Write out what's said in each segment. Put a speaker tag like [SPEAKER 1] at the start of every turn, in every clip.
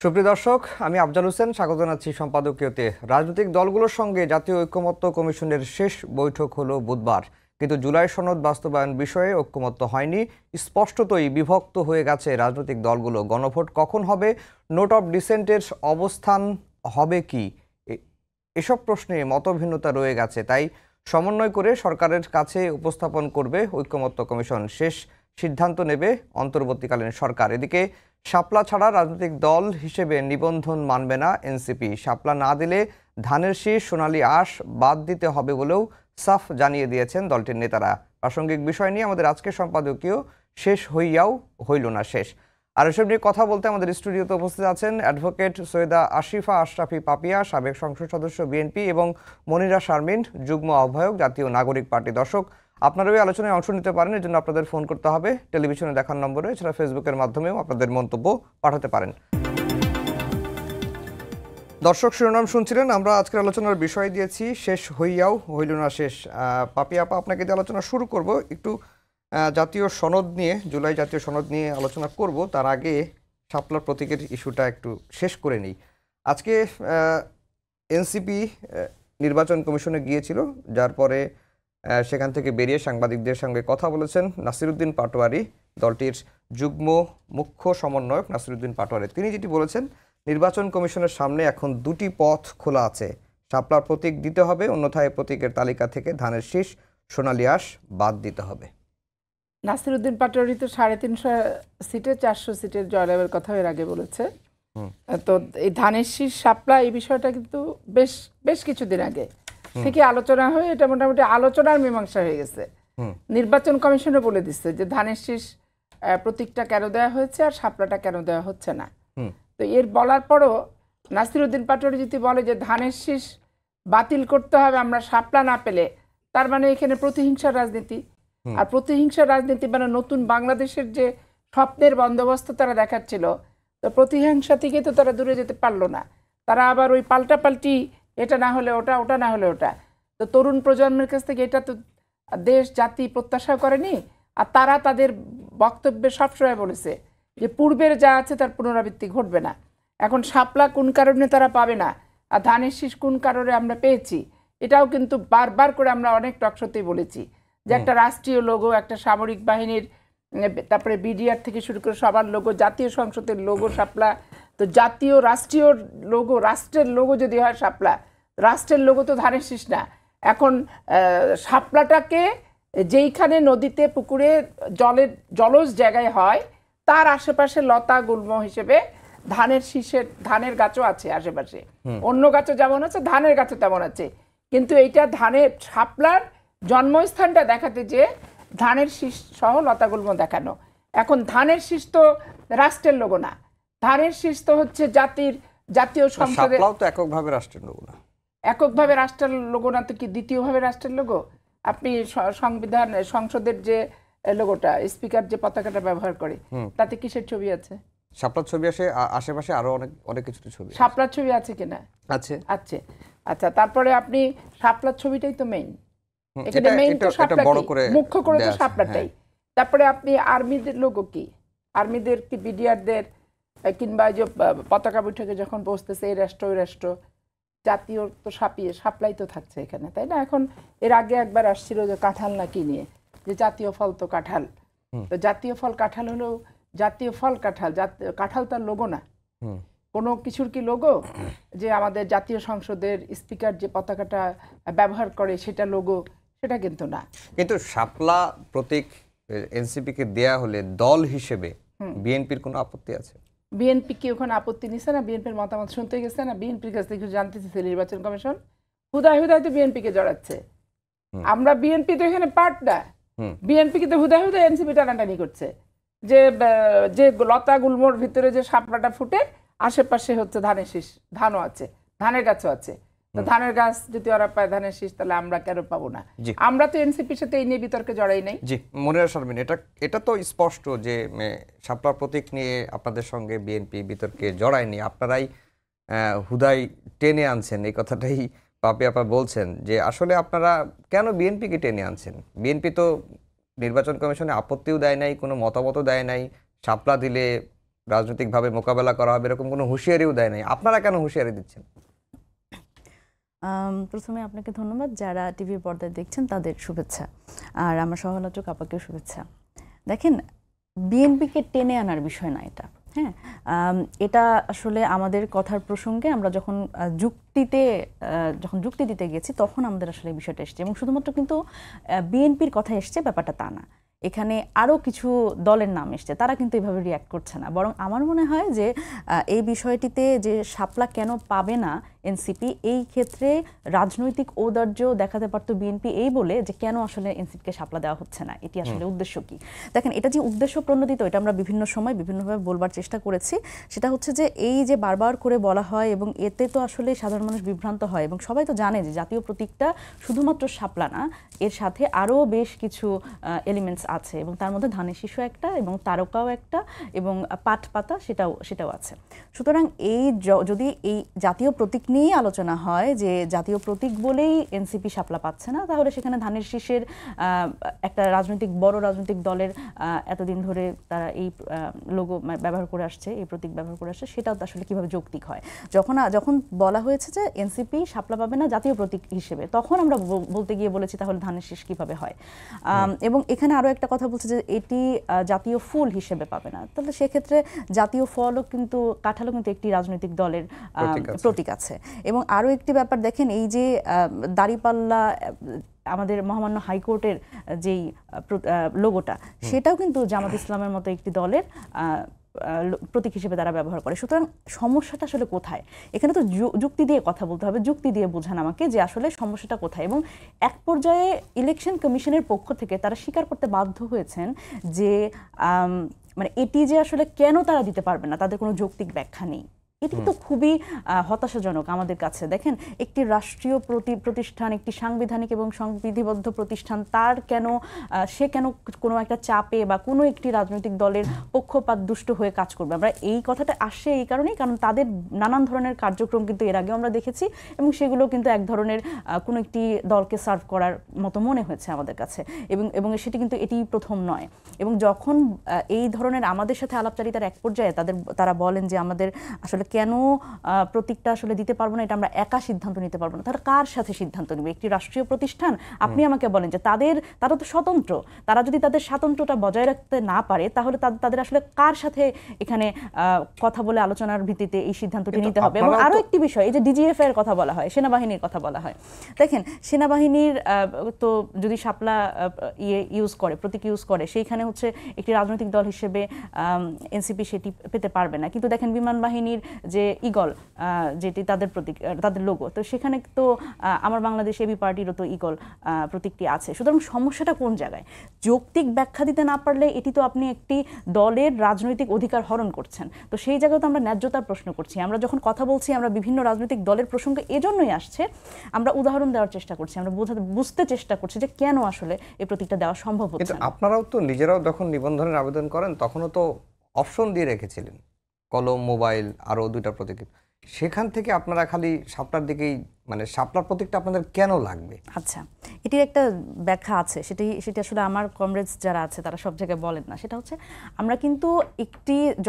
[SPEAKER 1] সুপ্রিয় দর্শক, আমি আফজাল হোসেন স্বাগত জানাচ্ছি সম্পাদকীয়তে। রাজনৈতিক দলগুলোর সঙ্গে জাতীয় ঐকমত্য কমিশনের শেষ বৈঠক হলো বুধবার, কিন্তু জুলাই সনদ বাস্তবায়ন বিষয়ে ঐকমত্য হয়নি। স্পষ্টতই বিভক্ত হয়ে গেছে রাজনৈতিক দলগুলো। গণভোট কখন হবে, নোট অফ ডিসেন্টের অবস্থান হবে কি, এসব প্রশ্নে মতভিন্নতা রয়ে গেছে। তাই সমন্বয় করে সরকারের কাছে উপস্থাপন করবে ঐকমত্য কমিশন। শেষ সিদ্ধান্ত নেবে অন্তর্বর্তীকালীন সরকার। এদিকে শাপলা ছাড়া রাজনৈতিক দল হিসেবে নিবন্ধন মানবে না এনসিপি। শাপলা না দিলে ধানের শীষ, সোনালী আঁশ বাদ দিতে হবে বলেও সাফ জানিয়ে দিয়েছেন দলটির নেতারা। প্রাসঙ্গিক বিষয় নিয়ে আমাদের আজকের সম্পাদকীয় শেষ হইয়াও হইল না শেষ। আর এসব নিয়ে কথা বলতে আমাদের স্টুডিওতে উপস্থিত আছেন অ্যাডভোকেট সৈয়দা আশিফা আশরাফি পাপিয়া, সাবেক সংসদ সদস্য বিএনপি, এবং মনিরা শারমিন, যুগ্ম আহ্বায়ক জাতীয় নাগরিক পার্টি। দর্শক, আপনারা ওই আলোচনায় অংশ নিতে পারেন। এর জন্য আপনাদের ফোন করতে হবে টেলিভিশনে দেখার নম্বরে। এছাড়া ফেসবুকের মাধ্যমেও আপনাদের মন্তব্য পাঠাতে পারেন। দর্শক, শিরোনাম শুনছিলেন। আমরা আজকের আলোচনার বিষয় দিয়েছি শেষ হইয়াও হইল না শেষ। পাপিয়া আপা, আপনাকে দিয়ে আলোচনা শুরু করব। একটু জাতীয় সনদ নিয়ে, জুলাই জাতীয় সনদ নিয়ে আলোচনা করব। তার আগে শাপলার প্রতীকের ইস্যুটা একটু শেষ করে নিই। আজকে এনসিপি নির্বাচন কমিশনে গিয়েছিল, যার পরে সেখান থেকে বেরিয়ে সাংবাদিকদের সঙ্গে কথা বলেছেন নাসিরউদ্দিন পাটোয়ারি, দলটির যুগ্ম মুখ্য সমন্বয়ক নাসিরউদ্দিন পাটোয়ারি। তিনি যেটি বলেছেন, নির্বাচন কমিশনের সামনে এখন দুটি পথ খোলা আছে। শাপলার প্রতীক দিতে হবে, অন্যথায় প্রতীকের তালিকা থেকে ধানের শীষ, সোনালী আঁশ বাদ দিতে হবে।
[SPEAKER 2] নাসিরউদ্দিন পাটোয়ারি তো 350 সিটে 400 সিটের জয়লাভের কথা এর আগে বলেছে। তো এই ধানের শীষ শাপলা এই বিষয়টা কিন্তু বেশ বেশ কিছুদিন আগে থেকে আলোচনা হয়ে এটা মোটামুটি আলোচনার মীমাংসা হয়ে গেছে। নির্বাচন কমিশনে বলে দিচ্ছে যে ধানের শীষ প্রতীকটা কেন দেওয়া হয়েছে আর শাপলাটা কেন দেওয়া হচ্ছে না। তো এর বলার পরও নাসিরউদ্দিন পাটোয়ারি যদি বলে যে ধানের শীষ বাতিল করতে হবে আমরা শাপলা না পেলে, তার মানে এখানে প্রতিহিংসার রাজনীতি। আর প্রতিহিংসার রাজনীতি মানে নতুন বাংলাদেশের যে স্বপ্নের বন্দোবস্ত তারা দেখাচ্ছিল, তো প্রতিহিংসা থেকে তো তারা দূরে যেতে পারলো না। তারা আবার ওই পাল্টাপাল্টি, এটা না হলে ওটা, ওটা না হলে ওটা। তো তরুণ প্রজন্মের কাছ থেকে এটা তো দেশ জাতি প্রত্যাশা করেনি। আর তারা তাদের বক্তব্যে সবসময় বলেছে যে পূর্বের যা আছে তার পুনরাবৃত্তি ঘটবে না। এখন শাপলা কোন কারণে তারা পাবে না আর ধানের শীষ কোন কারণে আমরা পেয়েছি, এটাও কিন্তু বারবার করে আমরা অনেক টকশোতেই বলেছি যে একটা রাষ্ট্রীয় লোগো, একটা সামরিক বাহিনীর, তারপরে বিডিআর থেকে শুরু করে সবার লোগো, জাতীয় সংসদের লোগো শাপলা। তো জাতীয় রাষ্ট্রীয় লোগো, রাষ্ট্রের লোগো যদি হয় শাপলা, রাষ্ট্রের লোগো তো ধানের শীষ না। এখন শাপলাটাকে যেইখানে নদীতে, পুকুরে, জলজ জায়গায় হয় তার আশেপাশে লতা গুল্ম হিসেবে ধানের শীষের, ধানের গাছও আছে আশেপাশে। অন্য গাছও যেমন আছে, ধানের গাছও তেমন আছে। কিন্তু এইটা ধানের শাপলার জন্মস্থানটা দেখাতে যে ধানের শীষ সহ লতাগুল্ম দেখানো। এখন ধানের শীষ তো রাষ্ট্রের লোগো না, ধানের শীষ তো হচ্ছে জাতীয় সংসদের
[SPEAKER 1] এককভাবে রাষ্ট্রের লোগো না।
[SPEAKER 2] এককভাবে রাষ্ট্রের লোগো না তো কি দ্বিতীয়ভাবে রাষ্ট্রের লোগো? আপনি সংবিধান, সংসদের যে লোগোটা, স্পিকার যে পতাকাটা ব্যবহার করে, তাতে কিসের ছবি আছে?
[SPEAKER 1] শাপলার ছবি আছে, আশেপাশে আরো অনেক কিছু ছবি।
[SPEAKER 2] শাপলার ছবি আছে কিনা? আছে, আছে। আচ্ছা, তারপরে আপনি শাপলার ছবিটাই তো মেইন, এখানে মেইন তো শাপলাটাই, মুখ্য করে তো শাপলাটাই। তারপরে আপনি আর্মিদের লোগো কি, আর্মিদের কি, বিডিআরদের, কিংবা যে পতাকা বৈঠকে যখন বসতেছে এই রাষ্ট্র ওই রাষ্ট্র, জাতীয় তো শাপলাই তো থাকছে এখানে, তাই না? এখন এর আগে একবার আসছিল যে কাঁঠাল নাকি নিয়ে, যে জাতীয় ফল তো কাঁঠাল। তো জাতীয় ফল কাঁঠাল হলো জাতীয় ফল কাঁঠাল, কাঁঠাল তার লোগো না। কোনো কিছুর কি লোগো যে আমাদের জাতীয় সংসদের স্পিকার যে পতাকাটা ব্যবহার করে সেটা লোগো? সেটা কিন্তু না।
[SPEAKER 1] কিন্তু শাপলা প্রতীক এনসিপি কে দেয়া হলে দল হিসেবে বিএনপির কোনো আপত্তি আছে?
[SPEAKER 2] বিএনপি কি ওখানে আপত্তি নিছে না? বিএনপির মতামত শুনতে গেছে না? বিএনপির কাছ থেকে জানতে চেয়েছে নির্বাচন কমিশন। হুদায় হুদায় তো বিএনপি কে জড়াচ্ছে। আমরা বিএনপি তো এখানে পার্ট না, বিএনপি কিন্তু হুদায় হুদায় এনসিপি টানাটানি করছে যে যে লতা গুল্মোর ভিতরে যে শাপলাটা ফুটে, আশেপাশে হচ্ছে ধানের শীষ, ধানও আছে, ধানের গাছও আছে। তো ধানের গাছ যদি ওরা পায় ধানের শীষ, তাহলে আমরা কেন পাবো না? আমরা তো এনসিপির সাথে এই নিয়ে বিতর্কে জড়াই নাই।
[SPEAKER 1] জি, মনিরা শারমিন, এটা তো স্পষ্ট যে শাপলার প্রতীক নিয়ে আপনাদের সঙ্গে বিএনপি বিতর্কে জড়ায়নি, আপনারাই হুদাই টেনে আনছেন। এই কথাটাই পাপি আপা বলছেন যে আসলে আপনারা কেন বিএনপিকে টেনে আনছেন। বিএনপি তো নির্বাচন কমিশনে আপত্তিও দেয় নাই, কোনো মতামতও দেয় নাই। শাপলা দিলে রাজনৈতিকভাবে মোকাবেলা করা হবে এরকম কোনো হুঁশিয়ারিও দেয় নাই, আপনারা কেন হুঁশিয়ারি দিচ্ছেন?
[SPEAKER 3] প্রথমে আপনাকে ধন্যবাদ, যারা টিভির পর্দায় দেখছেন তাদের শুভেচ্ছা, আর আমার সহআলোচক আপাকেও শুভেচ্ছা। দেখেন, বিএনপিকে টেনে আনার বিষয় না এটা। হ্যাঁ, এটা আসলে আমাদের কথার প্রসঙ্গে আমরা যখন যুক্তি দিতে গেছি তখন আমাদের আসলে এই বিষয়টা এসছে, এবং শুধুমাত্র কিন্তু বিএনপির কথা এসছে ব্যাপারটা তা না, এখানে আরও কিছু দলের নাম এসছে, তারা কিন্তু এভাবে রিয়্যাক্ট করছে না। বরং আমার মনে হয় যে এই বিষয়টিতে যে শাপলা কেন পাবে না এনসিপি, এই ক্ষেত্রে রাজনৈতিক ঔদার্য দেখাতে পারতো বিএনপি এই বলে যে কেন আসলে এনসিপিকে শাপলা দেওয়া হচ্ছে না, এটি আসলে উদ্দেশ্য কি। দেখেন, এটা যে উদ্দেশ্য প্রণোদিত, এটা আমরা বিভিন্ন সময় বিভিন্নভাবে বলবার চেষ্টা করেছি। সেটা হচ্ছে যে এই যে বারবার করে বলা হয়, এবং এতে তো আসলে সাধারণ মানুষ বিভ্রান্ত হয়, এবং সবাই তো জানে যে জাতীয় প্রতীকটা শুধুমাত্র শাপলা না, এর সাথে আরও বেশ কিছু এলিমেন্টস আছে, এবং তার মধ্যে ধানের শীষ একটা, এবং তারকাও একটা, এবং পাট পাতা সেটাও আছে। সুতরাং এই যদি এই জাতীয় প্রতীক নিয়েই আলোচনা হয় যে জাতীয় প্রতীক বলেই এনসিপি শাপলা পাচ্ছে না, তাহলে সেখানে ধানের শীষের একটা বড় রাজনৈতিক দলের এতদিন ধরে তারা এই লোগো ব্যবহার করে আসছে, এই প্রতীক ব্যবহার করে আসছে, সেটাও আসলে কিভাবে যৌক্তিক হয়। যখন বলা হয়েছে যে এনসিপি শাপলা পাবে না জাতীয় প্রতীক হিসেবে, তখন আমরা বলতে গিয়ে বলেছি তাহলে ধানের শীষ কিভাবে হয়। এবং এখানে আরো একটা কথা বলছে যে এটি জাতীয় ফুল হিসেবে পাবে না, তাহলে সেক্ষেত্রে জাতীয় ফলও কিন্তু, কাঁঠালও কিন্তু একটি রাজনৈতিক দলের প্রতীক আছে। এবং আরো একটি ব্যাপার দেখেন, এই যে দাঁড়িপাল্লা আমাদের মহামান্য হাইকোর্টের যেই লোগোটা, সেটাও কিন্তু জামাত ইসলামের মতো একটি দলের প্রতীক হিসেবে তারা ব্যবহার করে। সুতরাং সমস্যাটা আসলে কোথায়? এখানে তো যুক্তি দিয়ে কথা বলতে হবে, যুক্তি দিয়ে বোঝান আমাকে যে আসলে সমস্যাটা কোথায়। এবং এক পর্যায়ে ইলেকশন কমিশনের পক্ষ থেকে তারা স্বীকার করতে বাধ্য হয়েছেন যে মানে এটি যে আসলে কেন তারা দিতে পারবে না, তাদের কোনো যৌক্তিক ব্যাখ্যা নেই। এটি তো খুবই হতাশাজনক আমাদের কাছে। দেখেন, একটি রাষ্ট্রীয় প্রতিষ্ঠান, একটি সাংবিধানিক এবং সংবিধিবদ্ধ প্রতিষ্ঠান, সে কেন কোনো একটা চাপে বা কোনো একটি রাজনৈতিক দলের পক্ষপাত দুষ্ট হয়ে কাজ করবে? আমরা এই কথাটা আসে এই কারণেই, কারণ তাদের নানান ধরনের কার্যক্রম কিন্তু এর আগেও আমরা দেখেছি, এবং সেগুলো কিন্তু এক ধরনের কোনো একটি দলকে সার্ভ করার মতো মনে হয়েছে আমাদের কাছে, এবং সেটি কিন্তু এটি প্রথম নয়। এবং যখন এই ধরনের আমাদের সাথে আলাপচারিতার এক পর্যায়ে তারা বলেন যে আমাদের আসলে কেন প্রতীকটা আসলে দিতে পারবো না, এটা আমরা একা সিদ্ধান্ত নিতে পারবো না, তারা কার সাথে সিদ্ধান্ত নেবে? একটি রাষ্ট্রীয় প্রতিষ্ঠান, আপনি আমাকে বলেন যে তারা তো স্বতন্ত্র, তারা যদি তাদের স্বাতন্ত্র্যটা বজায় রাখতে না পারে, তাহলে তাদের আসলে কার সাথে এখানে কথা বলে আলোচনার ভিত্তিতে এই সিদ্ধান্তটি নিতে হবে? এবং আরো একটি বিষয়, এই যে ডিজিএফ এর কথা বলা হয়, সেনাবাহিনীর কথা বলা হয়, দেখেন সেনাবাহিনীর তো যদি শাপলা প্রতীক ইউজ করে, সেইখানে হচ্ছে একটি রাজনৈতিক দল হিসেবে এনসিপি সেটি পেতে পারবে না। কিন্তু দেখেন বিমান বাহিনীর যে ঈগল, যেটি তাদের প্রতীক, তাদের লোগো, তো সেখানে তো আমার বাংলাদেশ এবি পার্টিরও তো ঈগল প্রতীকটি আছে। সুতরাং সমস্যাটা কোন জায়গায়? যৌক্তিক ব্যাখ্যা দিতে না পারলে এটি তো আপনি একটি দলের রাজনৈতিক অধিকার হরণ করছেন। তো সেই জায়গায় তো আমরা ন্যায্যতার প্রশ্ন করছি। আমরা যখন কথা বলছি, আমরা বিভিন্ন রাজনৈতিক দলের প্রসঙ্গে এজন্যই আসছে, আমরা উদাহরণ দেওয়ার চেষ্টা করছি, আমরা বুঝতে চেষ্টা করছি যে কেন আসলে এই প্রতীকটা দেওয়া সম্ভব হচ্ছে না।
[SPEAKER 1] আপনারাও তো নিজেরাও যখন নিবন্ধনের আবেদন করেন তখনও তো অপশন দিয়ে রেখেছিলেন, কলম, মোবাইল, আরও 2টা প্রতীক। সেখান থেকে আপনারা খালি শাপলার দিকেই, মানে শাপলার প্রতীকটা আপনাদের কেন লাগবে?
[SPEAKER 3] আচ্ছা, এটির একটা ব্যাখ্যা আছে, সেটি আসলে আমার কমরেডস যারা আছে তারা সব জায়গায় বলেন না। সেটা হচ্ছে, আমরা কিন্তু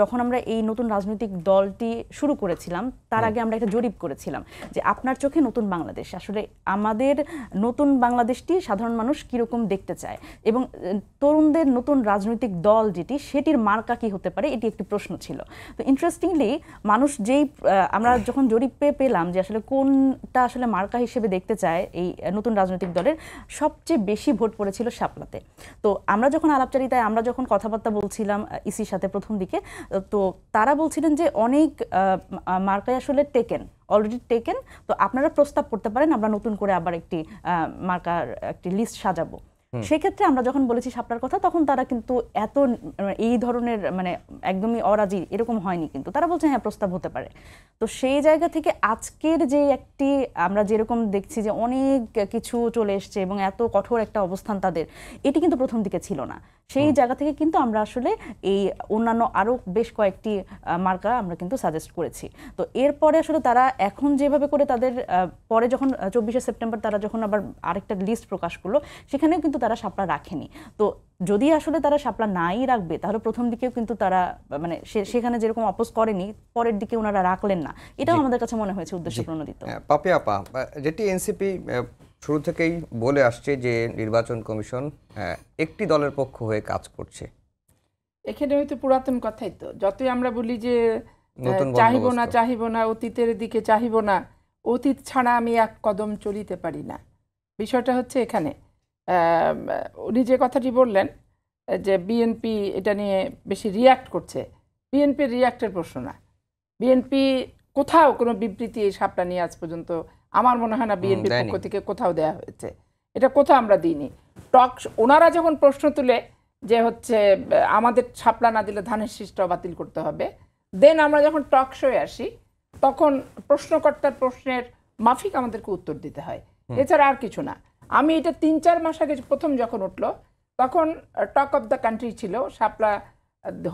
[SPEAKER 3] যখন আমরা এই নতুন রাজনৈতিক দলটি শুরু করেছিলাম, তার আগে আমরা একটা জরিপ করেছিলাম যে আপনার চোখে নতুন বাংলাদেশ, আসলে আমাদের নতুন বাংলাদেশটি সাধারণ মানুষ কিরকম দেখতে চায়, এবং তরুণদের নতুন রাজনৈতিক দল সেটির মার্কা কি হতে পারে, এটি একটি প্রশ্ন ছিল। তো ইন্টারেস্টিংলি মানুষ আমরা যখন জরিপে পেলাম যে আসলে কোনটা আসলে মার্কা হিসেবে দেখতে চায় এই নতুন রাজনৈতিক দলের, সবচেয়ে বেশি ভোট পড়েছিল শাপলাতে। তো আমরা যখন আলাপচারিতায়, আমরা যখন কথাবার্তা বলছিলাম ইসির সাথে প্রথম দিকে, তো তারা বলছিলেন যে অনেক মার্কাই আসলে অলরেডি টেকেন, তো আপনারা প্রস্তাব করতে পারেন, আমরা নতুন করে আবার একটি মার্কার একটি লিস্ট সাজাবো। সেক্ষেত্রে আমরা যখন বলেছি শাপলার কথা, তখন তারা কিন্তু এই ধরনের মানে একদমই অরাজি এরকম হয়নি, কিন্তু তারা বলছে হ্যাঁ প্রস্তাব হতে পারে। তো সেই জায়গা থেকে আজকের যে আমরা যেরকম দেখছি যে অনেক কিছু চলে এসছে এবং এত কঠোর একটা অবস্থান তাদের, এটি কিন্তু প্রথম দিকে ছিল না। সেই জায়গা থেকে কিন্তু আমরা আসলে এই অন্যান্য আরো বেশ কয়েকটি মার্কা আমরা কিন্তু সাজেস্ট করেছি। তো এরপরে আসলে তারা এখন যেভাবে করে তাদের পরে যখন 24শে সেপ্টেম্বর তারা যখন আবার আরেকটা লিস্ট প্রকাশ করলো, সেখানেও কিন্তু তারা শাপলা রাখেনি। তো যদি আসলে তারা শাপলা নাই রাখবে, তাহলে প্রথম দিকেও কিন্তু তারা মানে সেখানে যেরকম অপোজ করেনি, পরের দিকে ওনারা রাখলেন না, এটাও আমাদের কাছে মনে হয়েছে উদ্দেশ্য প্রণোদিত।
[SPEAKER 1] পাপিয়া আপা, যেটি এনসিপি শুরু থেকেই বলে আসছে যে নির্বাচন কমিশন একটি দলের পক্ষ হয়ে কাজ করছে,
[SPEAKER 2] এখানে হয়তো পুরাতন কথাই তো, যতই আমরা বলি যে
[SPEAKER 1] নতুন
[SPEAKER 2] চাহিব না অতীতের দিকে চাহিব না, অতীত ছাড়া আমি এক কদম চলিতে পারি না। বিষয়টা হচ্ছে এখানে উনি যে কথাটি বললেন যে বিএনপি এটা নিয়ে বেশি রিয়্যাক্ট করছে, বিএনপির রিয়্যাক্টের প্রশ্ন না। বিএনপি কোথাও কোনো বিবৃতি এই শাপলা নিয়ে আজ পর্যন্ত আমার মনে হয় না বিএনপির পক্ষ থেকে কোথাও দেয়া হয়েছে, এটা কোথাও আমরা দিইনি। ওনারা যখন প্রশ্ন তুলে যে হচ্ছে আমাদের শাপলা না দিলে ধানের শীষটাও বাতিল করতে হবে, দেন আমরা যখন টক শোয়ে আসি তখন প্রশ্নকর্তার প্রশ্নের মাফিক আমাদেরকে উত্তর দিতে হয়, এছাড়া আর কিছু না। আমি এটা 3-4 মাস আগে প্রথম যখন উঠলো তখন টক অফ দ্য কান্ট্রি ছিল শাপলা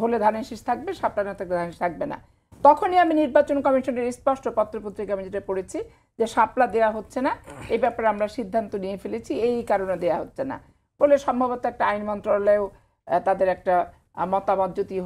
[SPEAKER 2] হলে ধানের শীষ থাকবে, শাপলা না থাকলে ধানের শীষ থাকবে না। তখনই আমি নির্বাচন কমিশনের স্পষ্ট পত্রপত্রিকা আমি যেটা পড়েছি যে শাপলা দেওয়া হচ্ছে না, এই ব্যাপারে আমরা সিদ্ধান্ত নিয়ে ফেলেছি, এই কারণে দেওয়া হচ্ছে না বলে। সম্ভবত একটা আইন মন্ত্রণালয়েও তাদের একটা মতামত যদি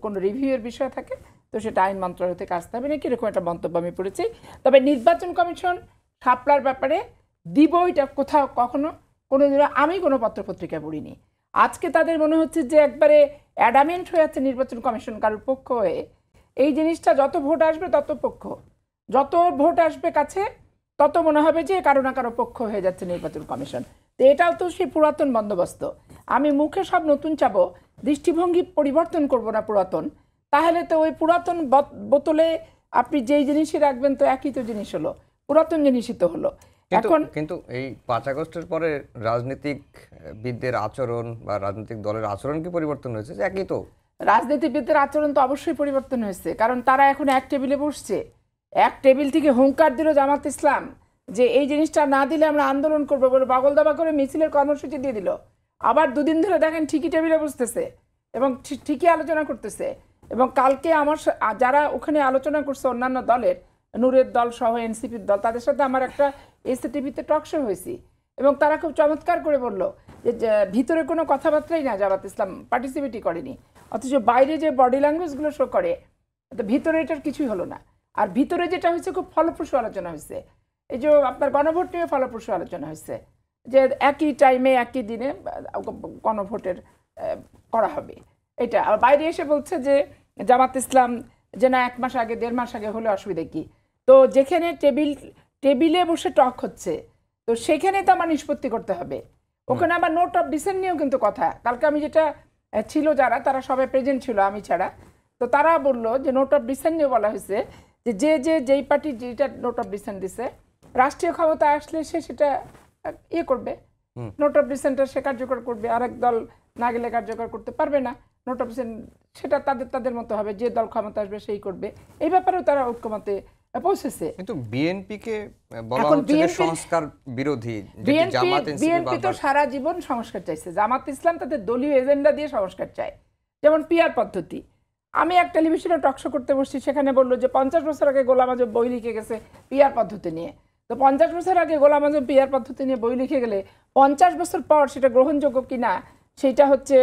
[SPEAKER 2] কোনো রিভিউয়ের বিষয় থাকে তো সেটা আইন মন্ত্রণালয় থেকে আসতে হবে না, কিরকম একটা মন্তব্য আমি পড়েছি। তবে নির্বাচন কমিশন শাপলার ব্যাপারে দিব এটা কোথাও কখনো কোনো দিন আমি কোনো পত্রপত্রিকা পড়িনি। আজকে তাদের মনে হচ্ছে যে একবারে অ্যাডামেন্ট হয়ে যাচ্ছে নির্বাচন কমিশন কারোর পক্ষ হয়ে, এই জিনিসটা যত ভোট আসবে তত পক্ষ, যত ভোট আসবে কাছে তত মনে হবে যে কারো না কারো পক্ষ হয়ে যাচ্ছে নির্বাচন কমিশন। তো এটাও তো সেই পুরাতন বন্দোবস্ত। আমি মুখে সব নতুন চাবো, দৃষ্টিভঙ্গি পরিবর্তন করব না পুরাতন, তাহলে তো ওই পুরাতন বোতলে আপনি যেই জিনিসই রাখবেন তো একই তো জিনিস হলো, পুরাতন জিনিসই তো হলো।
[SPEAKER 1] এখন কিন্তু এই 5 আগস্টের পরে রাজনীতিকবিদদের আচরণ বা রাজনৈতিক দলের আচরণ কি পরিবর্তন হয়েছে? একই তো
[SPEAKER 2] রাজনীতিবিদদের আচরণ তো অবশ্যই পরিবর্তন হয়েছে, কারণ তারা এখন এক টেবিলে বসছে। এক টেবিল থেকে হুঙ্কার দিল জামাত ইসলাম যে এই জিনিসটা না দিলে আমরা আন্দোলন করবো বলে বাগল দাবা করে মিছিলের কর্মসূচি দিয়ে দিল। আবার দুদিন ধরে দেখেন ঠিকই টেবিলে বসতেছে এবং ঠিকই আলোচনা করতেছে। এবং কালকে আমার যারা ওখানে আলোচনা করছে অন্যান্য দলের, নূরের দল সহ এনসিপির দল, তাদের সাথে আমার একটা এসটিভিতে টক শো হয়েছি এবং তারা খুব চমৎকার করে বলল যে ভিতরে কোনো কথাবার্তাই না, জামাত ইসলাম পার্টিসিপেটই করেনি, অথচ বাইরে যে বডি ল্যাঙ্গুয়েজগুলো শো করে তো ভিতরে এটার কিছুই হলো না। আর ভিতরে যেটা হয়েছে খুব ফলপ্রসূ আলোচনা হয়েছে, এই যে আপনার গণভোট নিয়ে ফলপ্রসূ আলোচনা হয়েছে যে একই টাইমে একই দিনে গণভোটের করা হবে। এটা আর বাইরে এসে বলছে যে জামাত ইসলাম যে না 1 মাস আগে 1.5 মাস আগে হলে অসুবিধা কি। তো যেখানে টেবিলে বসে টক হচ্ছে তো সেখানে তো আমার নিষ্পত্তি করতে হবে। ওখানে আবার নোট অফ ডিসেন্ট নিয়েও কিন্তু কথা, কালকে আমি যেটা ছিল যারা তারা সবাই প্রেজেন্ট ছিল আমি ছাড়া, তো তারা বললো যে নোট অফ ডিসেন্ট নিয়ে বলা হয়েছে যে যেই পার্টি যেটা নোট অফ ডিসেন্ট দিছে রাষ্ট্রীয় ক্ষমতা আসলে সে সেটা করবে, নোট অফ ডিসেন্টটা সে কার্যকর করবে, আরেক দল না গেলে কার্যকর করতে পারবে না। নোট অফ ডিসেন্ট সেটা তাদের মতো হবে, যে দল ক্ষমতা আসবে সেই করবে। এই ব্যাপারেও তারা ঐক্যমতে পৌঁছেছে।
[SPEAKER 1] কিন্তু বিএনপিকে বলা হচ্ছে যে সংস্কার বিরোধী,
[SPEAKER 2] বিএনপি তো সারা জীবন সংস্কার চাইছে, জামাত ইসলাম তাদের দলীয় এজেন্ডা দিয়ে সংস্কার চায়। যেমন পিয়ার পদ্ধতি, আমি এক টেলিভিশনে টকশো করতে বসছি, সেখানে বললো যে 50 বছর আগে গোলাম আজম বই লিখে গেছে পিয়ার পদ্ধতি নিয়ে। তো 50 বছর আগে গোলাম আজম পিয়ার পদ্ধতি নিয়ে বই লিখে গেলে 50 বছর পর সেটা গ্রহণযোগ্য কিনা, সেটা হচ্ছে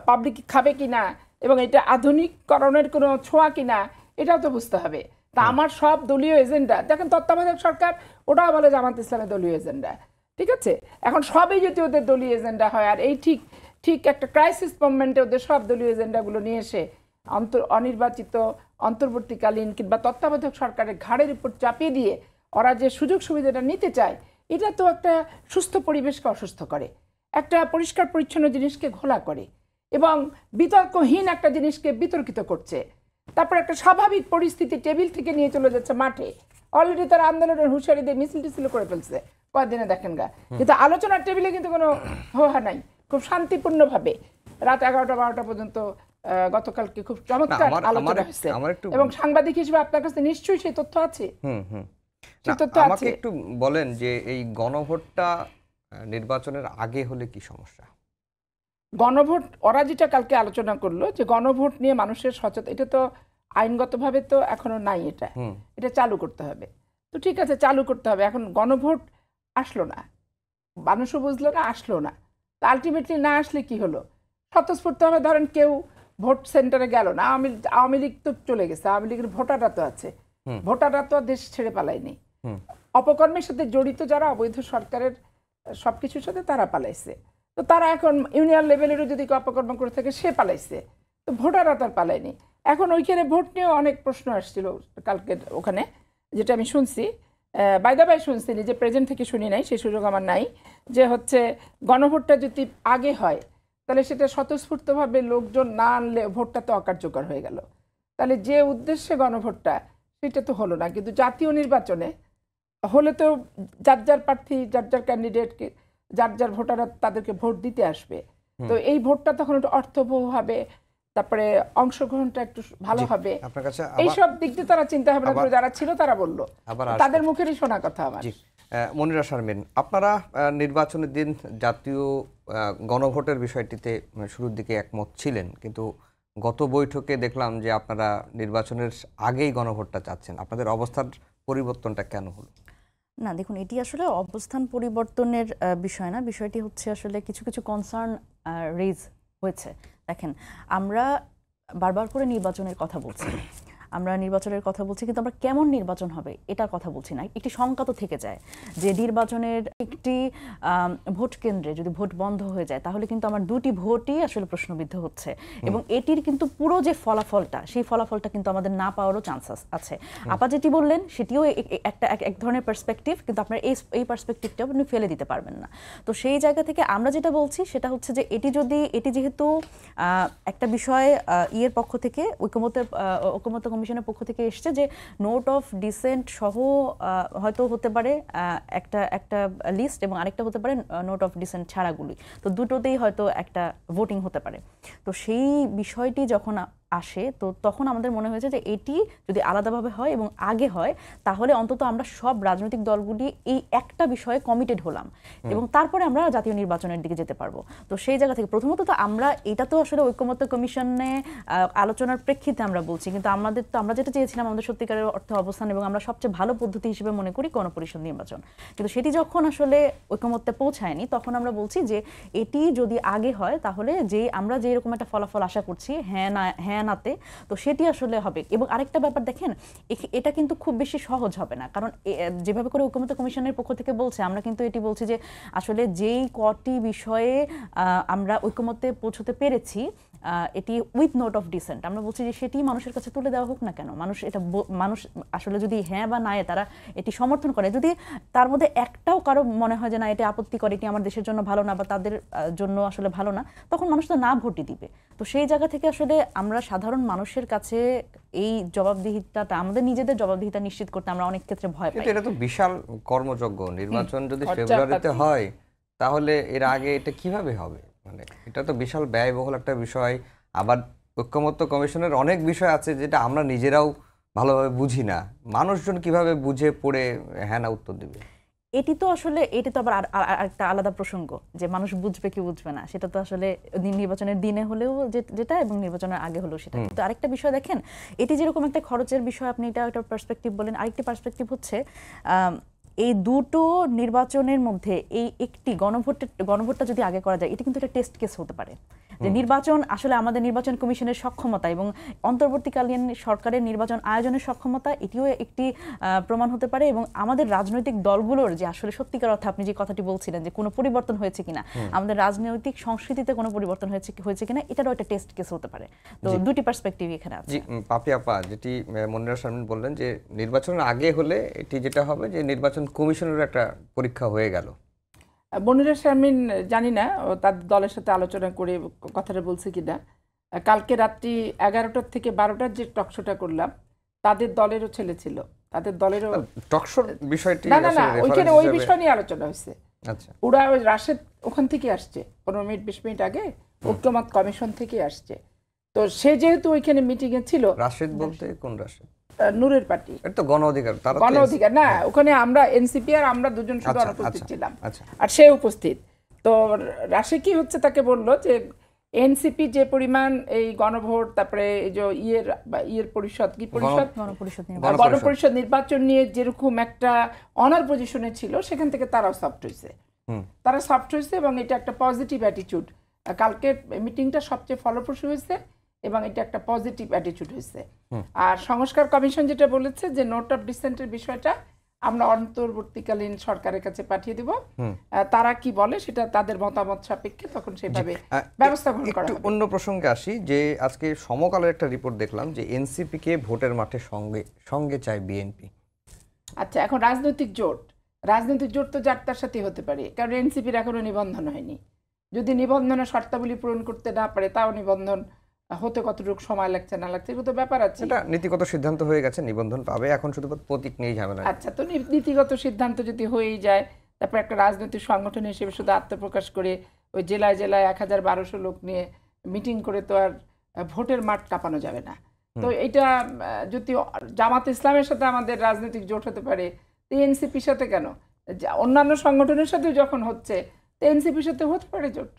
[SPEAKER 2] পাবলিক খাবে কিনা এবং এটা আধুনিককরণের কোনো ছোঁয়া কিনা এটাও তো বুঝতে হবে। তা আমার সব দলীয় এজেন্ডা দেখেন, তত্ত্বাবধায়ক সরকার ওটাও বলে জামাত ইসলামের দলীয় এজেন্ডা, ঠিক আছে। এখন সবই যদি ওদের দলীয় এজেন্ডা হয় আর এই ঠিক একটা ক্রাইসিস মোমেন্টে ওদের সব দলীয় এজেন্ডাগুলো নিয়ে এসে অনির্বাচিত অন্তর্বর্তীকালীন কিংবা তত্ত্বাবধায়ক সরকারের ঘাড়ের উপর চাপিয়ে দিয়ে ওরা যে সুযোগ সুবিধাটা নিতে চায়, এটা তো একটা সুস্থ পরিবেশকে অসুস্থ করে, একটা পরিষ্কার পরিচ্ছন্ন জিনিসকে ঘোলা করে এবং বিতর্কহীন একটা জিনিসকে বিতর্কিত করছে। তারপর একটা স্বাভাবিক পরিস্থিতি টেবিল থেকে নিয়ে চলে যাচ্ছে মাঠে। অলরেডি তারা আন্দোলনের হুঁশিয়ারি দিয়ে মিছিল টিছিল করে ফেলছে কয়েকদিনে দেখেন গা, কিন্তু আলোচনার টেবিলে কিন্তু কোনো হোহা নাই, খুব শান্তিপূর্ণভাবে রাত 11টা-12টা পর্যন্ত গতকালকে খুব চমৎকার আলোচনা হয়েছে এবং সাংবাদিক হিসেবে আপনার কাছে নিশ্চয়ই সেই তথ্য আছে।
[SPEAKER 1] আমাকে একটু বলেন যে এই গণভোটটা নির্বাচনের আগে হলে কি সমস্যা?
[SPEAKER 2] গণভোট ওরা যেটা কালকে আলোচনা করলো যে গণভোট নিয়ে মানুষের সচেতন, এটা তো আইনগতভাবে তো এখনো নাই, এটা চালু করতে হবে। তো ঠিক আছে, চালু করতে হবে। এখন গণভোট আসলো না, মানুষও বুঝলো না, আসলো না। তা আলটিমেটলি না আসলে কি হলো? স্বতঃস্ফূর্তভাবে ধরেন কেউ ভোট সেন্টারে গেল না, আওয়ামী লীগ তো চলে গেছে, আওয়ামী লীগের ভোটাররা তো আছে, ভোটাররা তো দেশ ছেড়ে পালায়নি। অপকর্মের সাথে জড়িত যারা অবৈধ সরকারের সবকিছুর সাথে তারা পালাইছে। তো তারা এখন ইউনিয়ন লেভেলেরও যদি অপকর্ম করে থাকে সে পালাইছে, তো ভোটাররা তার পালায়নি। এখন ওইখানে ভোট নিয়েও অনেক প্রশ্ন আসছিল কালকে ওখানে, যেটা আমি শুনছি, বাই দ্য বাই শুনছি, যে প্রেজেন্ট থেকে শুনি নাই, সেই সুযোগ আমার নাই, যে হচ্ছে গণভোটটা যদি আগে হয় তাহলে সেটা স্বতঃস্ফূর্তভাবে লোকজন না আনলে ভোটটা তো অকার্যকর হয়ে গেল। তাহলে যে উদ্দেশ্যে গণভোটটা সেটা তো হলো না। কিন্তু জাতীয় নির্বাচনে হলে তো যার যার প্রার্থী, যার যার ক্যান্ডিডেটকে, যার যার ভোটাররা তাদেরকে ভোট দিতে আসবে। তো এই ভোটটা তখন একটু অর্থবহ হবে, তারপরে অংশগ্রহণটা একটু ভালো হবে। এইসব দিক দিয়ে তারা চিন্তা ভাবনা করে যারা ছিল তারা বললো, তাদের মুখেরই শোনা কথা আমার।
[SPEAKER 1] মনিরা শারমিন, আপনারা নির্বাচনের দিন জাতীয় গণভোটের বিষয়টিতে শুরুর দিকে একমত ছিলেন, কিন্তু গত বৈঠকে দেখলাম যে আপনারা নির্বাচনের আগেই গণভোটটা চাচ্ছেন। আপনাদের অবস্থার পরিবর্তনটা কেন হলো?
[SPEAKER 3] না দেখুন, এটি আসলে অবস্থান পরিবর্তনের বিষয় না, বিষয়টি হচ্ছে আসলে কিছু কিছু কনসার্ন রেজ হয়েছে। দেখেন, আমরা বারবার করে নির্বাচনের কথা বলছি, কিন্তু আমরা কেমন নির্বাচন হবে এটার কথা বলছি না। একটি শঙ্কা তো থেকে যায় যে নির্বাচনের একটি ভোট কেন্দ্রে যদি ভোট বন্ধ হয়ে যায় তাহলে কিন্তু আমার দুটি ভোটই আসলে প্রশ্নবিদ্ধ হচ্ছে, এবং এটির কিন্তু পুরো যে ফলাফলটা, সেই ফলাফলটা কিন্তু আমাদের না পাওয়ারও চান্স আছে। আপা যেটি বললেন সেটিও এক ধরনের পার্সপেক্টিভ, কিন্তু আপনার এই পার্সপেক্টিভটাও আপনি ফেলে দিতে পারবেন না। তো সেই জায়গা থেকে আমরা যেটা বলছি সেটা হচ্ছে যে এটি যেহেতু একটা বিষয় ইয়ের পক্ষ থেকে, ঐকমত্য কমিশনের পক্ষ থেকে এসছে যে নোট অফ ডিসেন্ট সহ হয়তো হতে পারে একটা লিস্ট, এবং আরেকটা হতে পারে নোট অফ ডিসেন্ট ছাড়াগুলি, তো দুটোতেই হয়তো একটা ভোটিং হতে পারে। তো সেই বিষয়টি যখন আসে তো তখন আমাদের মনে হয়েছে যে এটি যদি আলাদাভাবে হয় এবং আগে হয় তাহলে অন্তত আমরা সব রাজনৈতিক দলগুলি এই একটা বিষয়ে কমিটেড হলাম, এবং তারপরে আমরা জাতীয় নির্বাচনের দিকে যেতে পারবো। তো সেই জায়গা থেকে প্রথমত তো আমরা এটা তো আসলে ঐকমত্য কমিশনে আলোচনার প্রেক্ষিতে আমরা বলছি, কিন্তু আমরা যেটা চেয়েছিলাম আমাদের সত্যিকারের অর্থে অবস্থান, এবং আমরা সবচেয়ে ভালো পদ্ধতি হিসেবে মনে করি গণপরিষদ নির্বাচন, কিন্তু সেটি যখন আসলে ঐকমত্যে পৌঁছায়নি তখন আমরা বলছি যে এটি যদি আগে হয় তাহলে আমরা যে এরকম একটা ফলাফল আশা করছি হ্যাঁ নাতে, তো সেটি আসলে হবে। এবং আরেকটা ব্যাপার দেখেন, এটা কিন্তু খুব বেশি সহজ হবে না, কারণ যেভাবে করে ঐকমত্য কমিশনের পক্ষ থেকে বলছে, আমরা কিন্তু এটি বলছি যে আসলে যেই কটি বিষয়ে আমরা ঐকমত্যে পৌঁছতে পেরেছি, এটি উইথ নোট অফ ডিসেন্ট, আমরা বলছি যে সেটি মানুষের কাছে তুলে দেওয়া হোক না কেন। মানুষ আসলে যদি হ্যাঁ বা না তারা এটি সমর্থন করে, যদি তার মধ্যে একটাও কারো মনে হয় যে না এটি আপত্তি করে, এটি আমার দেশের জন্য ভালো না বা তাদের জন্য আসলে ভালো না, তখন মানুষ তো না ভোটই দিবে। তো সেই জায়গা থেকে আসলে আমরা সাধারণ মানুষের কাছে এই জবাবদিহিতাটা, আমাদের নিজেদের জবাবদিহিতা নিশ্চিত করতে আমরা অনেক ক্ষেত্রে ভয় পাই।
[SPEAKER 1] এটা তো বিশাল কর্মযজ্ঞ। নির্বাচন যদি ফেব্রুয়ারিতে হয় তাহলে এর আগে এটা কিভাবে হবে? মানে এটা তো বিশাল ব্যয়বহুল একটা বিষয়। আবার ঐকমত্য কমিশনের অনেক বিষয় আছে যেটা আমরা নিজেরাও ভালোভাবে বুঝি না। মানুষজন কিভাবে বুঝে পড়ে হ্যাঁ না উত্তর দেবে?
[SPEAKER 3] এটি তো আবার একটা আলাদা প্রসঙ্গ যে মানুষ বুঝবে কি বুঝবে না, সেটা তো আসলে নির্বাচনের দিনে হলেও যেটা এবং নির্বাচনের আগে হলেও সেটা। কিন্তু আরেকটা বিষয় দেখেন, এটি যেরকম একটা খরচের বিষয়, আপনি এটা একটা পার্সপেক্টিভ বলেন, আরেকটি পার্সপেক্টিভ হচ্ছে এই দুটো নির্বাচনের মধ্যে এই একটি গণভোটটা যদি আগে করা যায়, এটি কিন্তু একটা টেস্ট কেস হতে পারে যে নির্বাচন আসলে আমাদের নির্বাচন কমিশনের সক্ষমতা এবং অন্তর্বর্তীকালীন সরকারের নির্বাচন আয়োজনের সক্ষমতা, এটিও একটি প্রমাণ হতে পারে। এবং আমাদের রাজনৈতিক দলগুলোর যে আসলে সত্যিকার অর্থে আপনি যে কথাটি বলছিলেন যে কোনো পরিবর্তন হয়েছে কিনা, আমাদের রাজনৈতিক সংস্কৃতিতে কোনো পরিবর্তন হয়েছে কিনা, এটারও একটা টেস্ট কেস হতে পারে। তো দুটি পার্সপেক্টিভ এখানে আছে।
[SPEAKER 1] পাপি আপা, যেটি মনিরা শারমিন বললেন যে নির্বাচনের আগে হলে এটি যেটা হবে যে নির্বাচন কমিশনের একটা পরীক্ষা হয়ে গেল।
[SPEAKER 2] মনিরা শারমিন জানি না তার দলের সাথে আলোচনা করে কথাটা বলছে কিনা। কালকে রাত্রি 11টার থেকে 12টার যে টকশোটা করলাম, তাদের দলেরও ছেলে ছিল, তাদের দলেরও
[SPEAKER 1] টকশোর বিষয়টি
[SPEAKER 2] না ওইখানে ওই বিষয় নিয়ে আলোচনা হয়েছে।
[SPEAKER 1] আচ্ছা,
[SPEAKER 2] ওরা ওই রাশেদ ওখান থেকে আসছে 15 মিনিট 20 মিনিট আগে, ঐকমত্য কমিশন থেকে আসছে। তো সে যেহেতু ওইখানে মিটিংয়ে ছিল।
[SPEAKER 1] রাশেদ বলতে কোন রাশেদ?
[SPEAKER 2] নূরের পার্টি।
[SPEAKER 1] এটা তো গণ অধিকার
[SPEAKER 2] না, ওখানে আমরা এনসিপি আর আমরা দুজন শুধু অনুপস্থিত ছিলাম, আর সে উপস্থিত। তো রাশে কি হচ্ছে, তাকে বললো যে এনসিপি যে পরিমাণ এই গণভোট, তারপরে এই যে ইয়ের পরিষদ, কি পরিষদ, গণপরিষদ নির্বাচন নিয়ে যেরকম একটা অনার পজিশনে ছিল, সেখান থেকে তারাও সফট হয়েছে। তারা সফট হয়েছে এবং এটা একটা পজিটিভ অ্যাটিটিউড। কালকের মিটিংটা সবচেয়ে ফলপ্রসূ হয়েছে এবং এটা একটা পজিটিভ অ্যাটিটিউড হয়েছে। আর সংস্কার কমিশন যেটা বলেছে যে নোট অফ ডিসেন্টের বিষয়টা আমরা অন্তর্বর্তীকালীন সরকারের কাছে পাঠিয়ে দিব, তারা কি বলে সেটা তাদের মতামত সাপেক্ষে তখন সেভাবে ব্যবস্থা গ্রহণ করা হবে।
[SPEAKER 1] অন্য প্রসঙ্গে আসি, যে আজকে সমকালের একটা রিপোর্ট দেখলাম যে এনসিপি কে ভোটের মাঠে সঙ্গে চায় বিএনপি।
[SPEAKER 2] আচ্ছা, এখন রাজনৈতিক জোট তো যার তার সাথে হতে পারে, কারণ এনসিপির এখনো নিবন্ধন হয়নি। যদি নিবন্ধনের শর্তাবলী পূরণ করতে না পারে, তাও নিবন্ধন হতে কতটুকু সময় লাগছে না লাগছে এগুলো তো ব্যাপার আছে।
[SPEAKER 1] এটা নীতিগত সিদ্ধান্ত হয়ে গেছে, নিবন্ধন পাবে, এখন শুধু প্রতীক নিয়ে ঝামেলা।
[SPEAKER 2] আচ্ছা, তো নীতিগত সিদ্ধান্ত যদি হয়েই যায়, তারপর একটা রাজনৈতিক সংগঠন হিসেবে শুধু আত্মপ্রকাশ করে ওই জেলায় 1000-1200 লোক নিয়ে মিটিং করে তো আর ভোটের মাঠ কাঁপানো যাবে না। তো এটা যদি জামাত ইসলামের সাথে আমাদের রাজনৈতিক জোট হতে পারে, তো এনসিপির সাথে কেন? অন্যান্য সংগঠনের সাথে যখন হচ্ছে, তো এনসিপির সাথে হতে পারে জোট।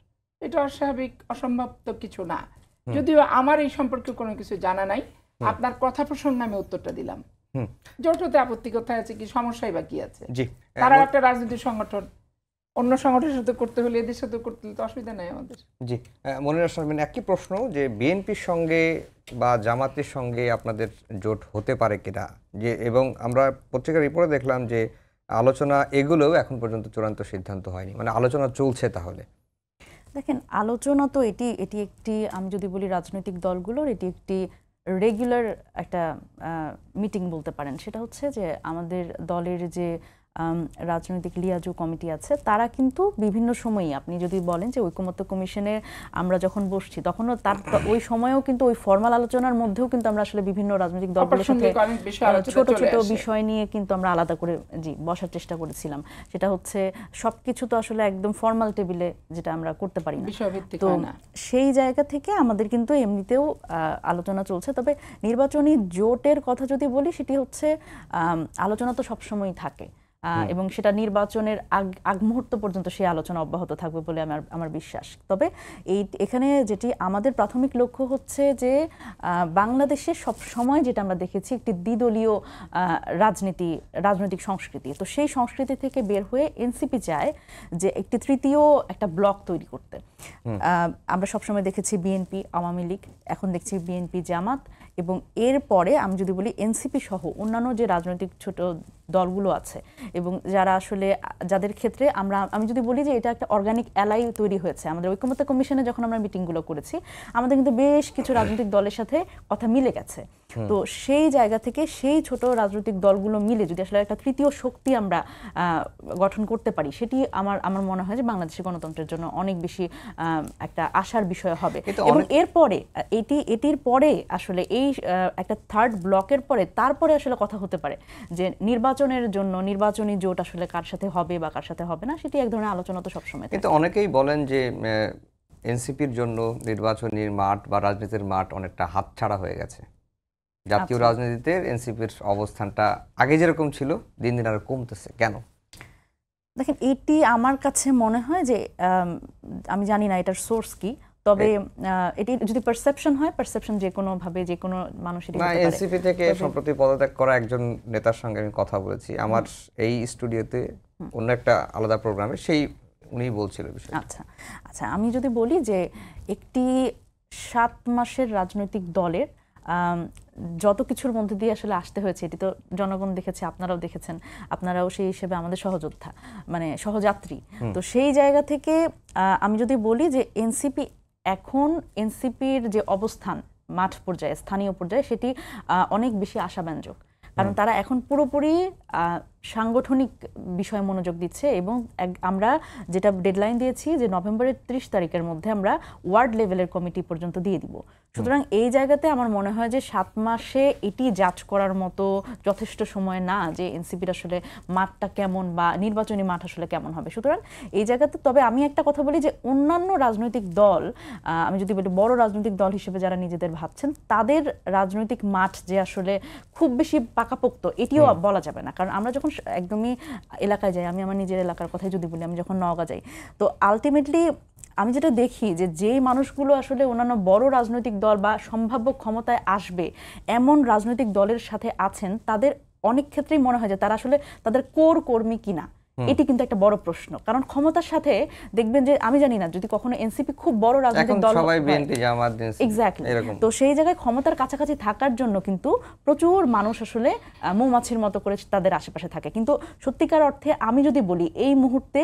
[SPEAKER 2] এটা অস্বাভাবিক, অসম্ভব তো কিছু না। যদিও আমার এই সম্পর্কে কোনো কিছু জানা নাই, আপনার কথা প্রসঙ্গে আমি উত্তরটা দিলাম। জোট হতে আপত্তি কোথায় আছে, কি সমস্যাই বা কি আছে? তারা একটা রাজনৈতিক সংগঠন, অন্য সংগঠনের সাথে করতে হলে এদের সাথে করতে হলে তো অসুবিধা নাই আমাদের।
[SPEAKER 1] জি, মনিরা শারমিন, একই প্রশ্ন যে বিএনপির সঙ্গে বা জামাতের সঙ্গে আপনাদের জোট হতে পারে কিনা, যে এবং আমরা পত্রিকার রিপোর্টে দেখলাম যে আলোচনা এগুলোও এখন পর্যন্ত চূড়ান্ত সিদ্ধান্ত হয়নি, মানে আলোচনা চলছে। তাহলে
[SPEAKER 3] দেখেন, আলোচনা তো এটি একটি, আমি যদি বলি রাজনৈতিক দলগুলোর এটি একটি রেগুলার একটা মিটিং বলতে পারেন। সেটা হচ্ছে যে আমাদের দলের যে রাজনৈতিক লিয়াজু কমিটি আছে, তারা কিন্তু বিভিন্ন সময়ই, আপনি যদি বলেন যে ঐকমত্য কমিশনে আমরা যখন বসছি, তখনও তার ওই সময়েও কিন্তু ওই ফর্মাল আলোচনার মধ্যেও কিন্তু আমরা আসলে বিভিন্ন রাজনৈতিক দলগুলোর সাথে ছোট ছোট বিষয় নিয়ে কিন্তু আমরা আলাদা করে বসার চেষ্টা করেছিলাম। সেটা হচ্ছে সবকিছু তো আসলে একদম ফর্মাল টেবিলে যেটা আমরা করতে পারি না, তো সেই জায়গা থেকে আমাদের কিন্তু এমনিতেও আলোচনা চলছে। তবে নির্বাচনী জোটের কথা যদি বলি, সেটি হচ্ছে আলোচনা তো সবসময়ই থাকে এবং সেটা নির্বাচনের আগ মুহূর্ত পর্যন্ত সেই আলোচনা অব্যাহত থাকবে বলে আমার বিশ্বাস। তবে এখানে যেটি আমাদের প্রাথমিক লক্ষ্য হচ্ছে যে বাংলাদেশে সব সময় যেটা আমরা দেখেছি একটি দ্বিদলীয় রাজনৈতিক সংস্কৃতি, তো সেই সংস্কৃতি থেকে বের হয়ে এনসিপি চায় যে একটি তৃতীয় একটা ব্লক তৈরি করতে। আমরা সবসময় দেখেছি বিএনপি, আওয়ামী লীগ, এখন দেখছি বিএনপি, জামাত, এবং এরপরে আমি যদি বলি এনসিপি সহ অন্যান্য যে রাজনৈতিক ছোট দলগুলো আছে এবং যারা আসলে যাদের ক্ষেত্রে আমি যদি বলি যে এটা একটা অর্গানিক অ্যালাই তৈরি হয়েছে। আমাদের ঐকমত্য কমিশনে যখন আমরা মিটিংগুলো করেছি, আমাদের কিন্তু বেশ কিছু রাজনৈতিক দলের সাথে কথা মিলে গেছে। তো সেই জায়গা থেকে সেই ছোট রাজনৈতিক দলগুলো মিলে যদি আসলে একটা তৃতীয় শক্তি আমরা গঠন করতে পারি, সেটি আমার মনে হয় যে বাংলাদেশের গণতন্ত্রের জন্য অনেক বেশি একটা আশার বিষয় হবে। এবং এরপরে এটির পরে আসলে এই একটা থার্ড ব্লকের পরে তারপরে আসলে কথা হতে পারে যে নির্বাচনের জন্য নির্বাচনী জোট আসলে কার সাথে হবে বা কার সাথে হবে না, সেটি এক ধরনের আলোচনা তো সবসময়।
[SPEAKER 1] কিন্তু অনেকেই বলেন যে এনসিপির জন্য নির্বাচনী মাঠ বা রাজনীতির মাঠ অনেকটা হাতছাড়া হয়ে গেছে। জাতীয় রাজনীতিতে এনসিপির অবস্থানটা আগে যেরকম ছিল দিন দিন আরো কমতেছে কেন?
[SPEAKER 3] দেখেন, এটি আমার কাছে মনে হয় যে আমি জানি না এটার সোর্স কি, তবে এটি যদি পারসেপশন হয়, পারসেপশন যে কোনো ভাবে যে কোনো মানুষেরই হতে পারে।
[SPEAKER 1] এনসিপি থেকে সম্প্রতি পদত্যাগ করা একজন নেতার সঙ্গে আমি কথা বলেছি আমার এই স্টুডিওতে, অন্য একটা আলাদা প্রোগ্রামে, উনি বলছিল বিষয়।
[SPEAKER 3] আচ্ছা, আমি যদি বলি যে একটি 7 মাসের রাজনৈতিক দলের যত কিছুর মধ্যে দিয়ে আসলে আসতে হয়েছে, এটি তো জনগণ দেখেছে, আপনারাও দেখেছেন, আপনারাও সেই হিসেবে আমাদের সহযোদ্ধা, মানে সহযাত্রী। তো সেই জায়গা থেকে আমি যদি বলি যে এনসিপির যে অবস্থান মাঠ পর্যায়ে, স্থানীয় পর্যায়ে, সেটি অনেক বেশি আশাব্যঞ্জক। কারণ তারা এখন পুরোপুরি সাংগঠনিক বিষয়ে মনোযোগ দিচ্ছে এবং আমরা যেটা ডেডলাইন দিয়েছি যে নভেম্বরের 30 তারিখের মধ্যে আমরা ওয়ার্ড লেভেলের কমিটি পর্যন্ত দিয়ে দিব। সুতরাং এই জায়গাতে আমার মনে হয় যে 7 মাসে এটি জাজ করার মতো যথেষ্ট সময় না যে এনসিপির আসলে মাঠটা কেমন বা নির্বাচনী মাঠ আসলে কেমন হবে। সুতরাং এই জায়গাতে তবে আমি একটা কথা বলি যে অন্যান্য রাজনৈতিক দল, আমি যদি বলি বড় রাজনৈতিক দল হিসেবে যারা নিজেদের ভাবছেন, তাদের রাজনৈতিক মাঠ যে আসলে খুব বেশি পাকাপোক্ত এটিও বলা যাবে না। কারণ আমরা যখন একদমই এলাকায় যাই, আমি আমার নিজের এলাকার কথাই যদি বলি, আমি যখন নওগাঁ যাই, তো আলটিমেটলি আমি যেটা দেখি যে যেই মানুষগুলো আসলে অন্যান্য বড় রাজনৈতিক দল বা সম্ভাব্য ক্ষমতায় আসবে এমন রাজনৈতিক দলের সাথে আছেন, তাদের অনেক ক্ষেত্রেই মনে হয় যে তারা আসলে তাদের কোর কর্মী কিনা। এটি কিন্তু একটা বড় প্রশ্ন, কারণ ক্ষমতার সাথে দেখবেন যে আমি জানি না যদি কখনো এনসিপি খুব বড় রাজনৈতিক দল
[SPEAKER 1] সবাই বিএনপি জামাত
[SPEAKER 3] এক্স্যাক্টলি, তো সেই জায়গায় ক্ষমতার কাছাকাছি থাকার জন্য কিন্তু প্রচুর মানুষ আসলে মৌমাছির মতো করে তাদের আশেপাশে থাকে। কিন্তু সত্যিকার অর্থে আমি যদি বলি এই মুহূর্তে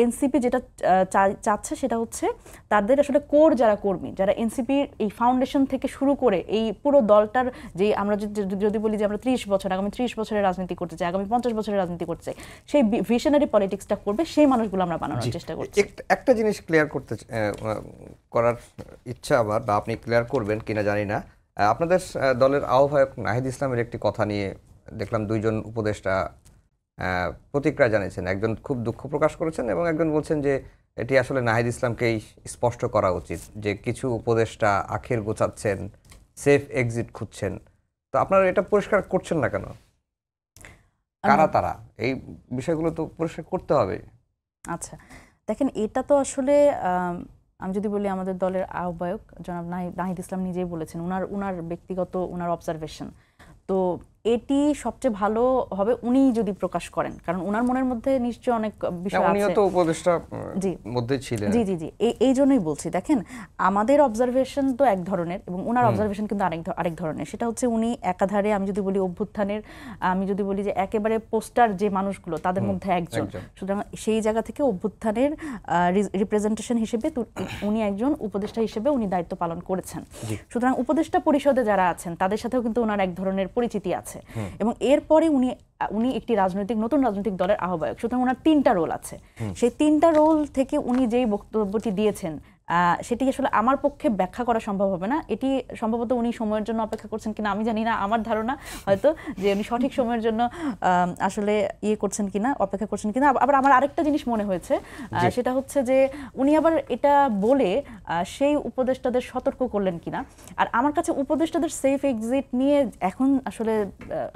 [SPEAKER 3] এনসিপি যেটা চাচ্ছে সেটা হচ্ছে তাদের আসলে কোর যারা কর্মী, যারা এনসিপির এই ফাউন্ডেশন থেকে শুরু করে এই পুরো দলটার যে আমরা যদি বলি যে আমরা 30 বছর আগামী 30 বছরের রাজনীতি করতে চাই, আগামী 50 বছরের রাজনীতি করতে চাই, সেই ভিশনারি পলিটিক্সটা করবে সেই মানুষগুলো আমরা বানানোর চেষ্টা করছি।
[SPEAKER 1] একটা জিনিস ক্লিয়ার করার ইচ্ছা আমার, বা আপনি ক্লিয়ার করবেন কিনা জানি না। আপনাদের দলের আহ্বায়ক নাহিদ ইসলামের একটি কথা নিয়ে দেখলাম দুইজন উপদেষ্টা প্রতিক্রিয়া জানিয়েছেন। একজন খুব দুঃখ প্রকাশ করেছেন এবং একজন বলছেন যে এটি আসলে নাহিদ ইসলামকেই স্পষ্ট করা উচিত, যে কিছু উপদেষ্টা আখের গোছাচ্ছেন, সেফ এক্সিট খুঁজছেন। তো আপনারা এটা পরিষ্কার করছেন না কেন? কারা তারা? এই বিষয়গুলো তো পরিষ্কার করতে হবে।
[SPEAKER 3] আচ্ছা দেখেন, এটা তো আসলে আমি যদি বলি আমাদের দলের আহ্বায়ক জনাব নাহিদ ইসলাম নিজেই বলেছেন, উনার ব্যক্তিগত উনার অবজারভেশন। তো এটি সবচেয়ে ভালো হবে উনি যদি প্রকাশ করেন, কারণ উনার মনের মধ্যে নিশ্চয়ই অনেক বিষয় আছে।
[SPEAKER 1] উনিও তো উপদেষ্টার মধ্যে ছিলেন।
[SPEAKER 3] জি জি জি, এই জন্যই বলছি। দেখেন আমাদের অবজারভেশন তো এক ধরনের এবং উনার অবজারভেশন কিন্তু আরেক ধরনের। সেটা হচ্ছে উনি একাধারে আমি যদি বলি অভ্যুত্থানের, আমি যদি বলি যে একেবারে পোস্টার যে মানুষগুলো তাদের মধ্যে একজন। সুতরাং সেই জায়গা থেকে অভ্যুত্থানের রিপ্রেজেন্টেশন হিসেবে উনি একজন উপদেষ্টা হিসেবে উনি দায়িত্ব পালন করেছেন। সুতরাং উপদেষ্টা পরিষদে যারা আছেন তাদের সাথেও কিন্তু ওনার এক ধরনের পরিচিতি আছে এবং এরপরে উনি একটি নতুন রাজনৈতিক দলের আহ্বায়ক। সুতরাং ওনার 3টা রোল আছে। সেই 3টা রোল থেকে উনি যেই বক্তব্যটি দিয়েছেন সেটি আসলে আমার পক্ষে ব্যাখ্যা করা সম্ভব হবে না। এটি সম্ভবত উনি সময়ের জন্য অপেক্ষা করছেন কিনা আমি জানি না। আমার ধারণা হয়তো যে উনি সঠিক সময়ের জন্য আসলে করছেন কিনা, অপেক্ষা করছেন কিনা। আবার আমার আরেকটা জিনিস মনে হয়েছে, সেটা হচ্ছে যে উনি আবার এটা বলে সেই উপদেষ্টাদের সতর্ক করলেন কিনা। আর আমার কাছে উপদেষ্টাদের সেফ এক্সিট নিয়ে এখন আসলে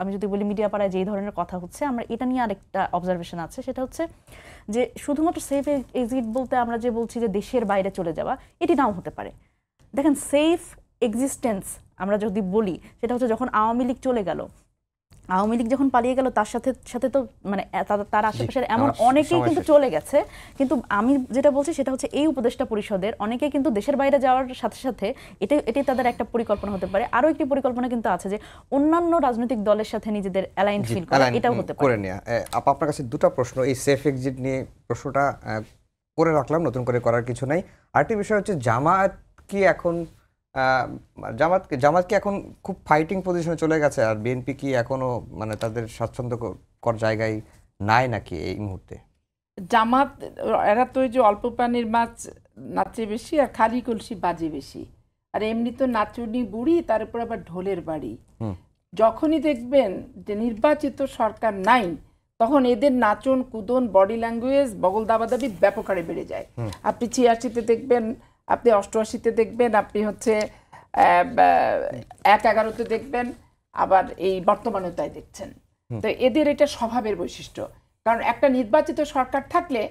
[SPEAKER 3] আমি যদি বলি মিডিয়া পাড়ায় যেই ধরনের কথা হচ্ছে, আমরা এটা নিয়ে আরেকটা অবজারভেশন আছে। সেটা হচ্ছে যে শুধুমাত্র সেফ এক্সিট বলতে আমরা যে বলছি যে দেশের বাইরে চলে যাওয়া, এটি নাও হতে পারে। দেখেন সেফ এক্সিস্টেন্স আমরা যদি বলি সেটা হচ্ছে যখন আওয়ামী লীগ চলে গেল, আওয়ামী লীগ যখন পালিয়ে গেল তার সাথে তো মানে তার আশেপাশের এমন অনেকেই কিন্তু চলে গেছে। কিন্তু আমি যেটা বলছি সেটা হচ্ছে এই উপদেষ্টা পরিষদের অনেকেই কিন্তু দেশের বাইরে যাওয়ার সাথে সাথে এটি তাদের একটা পরিকল্পনা হতে পারে। আরো একটি পরিকল্পনা কিন্তু আছে যে অন্যান্য রাজনৈতিক দলের সাথে নিজেদের অ্যালাইন ফিল করা, এটাও হতে পারে।
[SPEAKER 1] আপনার কাছে দুটো প্রশ্ন, এই সেফ এক্সিট নিয়ে প্রশ্নটা করে রাখলাম, নতুন করে করার কিছু নাই। আরেকটি বিষয় হচ্ছে জামাত কি এখন খুব ফাইটিং পজিশনে চলে গেছে, আর বিএনপি কি এখনো মানে তাদের স্বাচ্ছন্দ্যকর জায়গায় নাই নাকি এই মুহূর্তে?
[SPEAKER 2] জামাত এরা তো ওই যে অল্প পানির মাছ নাচে বেশি আর খালি কলসি বাজে বেশি। আর এমনি তো নাচুনি বুড়ি, তার উপর আবার ঢোলের বাড়ি। যখনই দেখবেন যে নির্বাচিত সরকার নাই, তখন এদের নাচন কুদন বডি ল্যাঙ্গুয়েজ বগল দাবাদাবি ব্যাপক হারে বেড়ে যায়। আপনি 86-তে দেখবেন, আপনি 88-তে দেখবেন, আপনি হচ্ছে 1-11-তে দেখবেন, আবার এই বর্তমানেও তাই দেখছেন। তো এদের এটা স্বভাবের বৈশিষ্ট্য। কারণ একটা নির্বাচিত সরকার থাকলে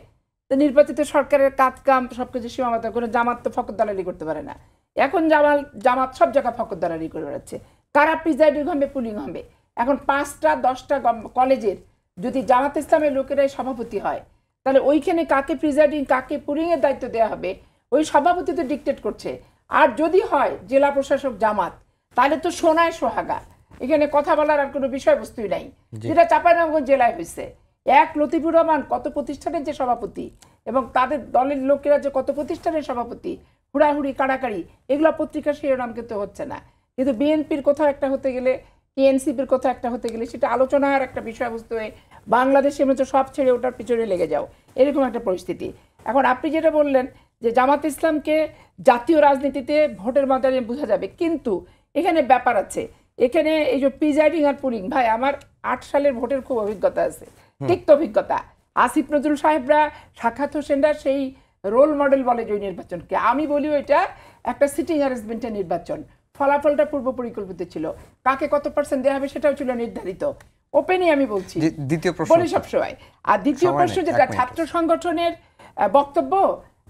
[SPEAKER 2] নির্বাচিত সরকারের কাজ কাম সবকিছু সীমাবদ্ধ করে, জামাত তো ফকর দালালি করতে পারে না। এখন জামাত সব জায়গায় ফকর দালালি করে বেড়াচ্ছে। কারা প্রিজাইডিং হবে, পুলিং হবে। এখন 5টা-10টা কলেজের যদি জামাত ইসলামের লোকেরাই সভাপতি হয়, তাহলে ওইখানে কাকে প্রিজাইডিং কাকে পুলিং এর দায়িত্ব দেওয়া হবে ওই সভাপতি তো ডিকটেট করছে। আর যদি হয় জেলা প্রশাসক জামাত, তাহলে তো সোনায় সোহাগা, এখানে কথা বলার আর কোনো বিষয়বস্তুই নাই। যেটা চাঁপাইনবাবগঞ্জ জেলায় হয়েছে, এক লতিফুর রহমান কত প্রতিষ্ঠানের যে সভাপতি এবং তাদের দলের লোকেরা যে কত প্রতিষ্ঠানের সভাপতি, হুড়াহুড়ি কাড়াকাড়ি, এগুলো পত্রিকার শিরোনাম কিন্তু হচ্ছে না। কিন্তু বিএনপির কোথাও একটা হতে গেলে, এনসিপির কোথাও একটা হতে গেলে সেটা আলোচনার একটা বিষয়বস্তু হয়ে বাংলাদেশের মধ্যে সব ছেড়ে ওটার পিছনে লেগে যাও, এরকম একটা পরিস্থিতি। এখন আপনি যেটা বললেন যে জামাত ইসলামকে জাতীয় রাজনীতিতে ভোটের মাধ্যমে বোঝা যাবে, কিন্তু এখানে ব্যাপার আছে। এখানে এই যে প্রিজাইডিং আর পুলিং, ভাই আমার 8 সালের ভোটের খুব অভিজ্ঞতা আছে, তিক্ত অভিজ্ঞতা। আসিফ নজরুল সাহেবরা, সাক্ষাৎ হোসেনরা সেই রোল মডেল বলে যে নির্বাচনকে, আমি বলি ওইটা একটা সিটিং অ্যারেঞ্জমেন্টের নির্বাচন। ফলাফলটা পূর্ব পরিকল্পিত ছিল, কাকে কত % দেওয়া হবে সেটাও ছিল নির্ধারিত। ওপেনই আমি বলছি, দ্বিতীয় প্রশ্ন বলি সবসময়। আর দ্বিতীয় প্রশ্ন যেটা ছাত্র সংগঠনের বক্তব্য,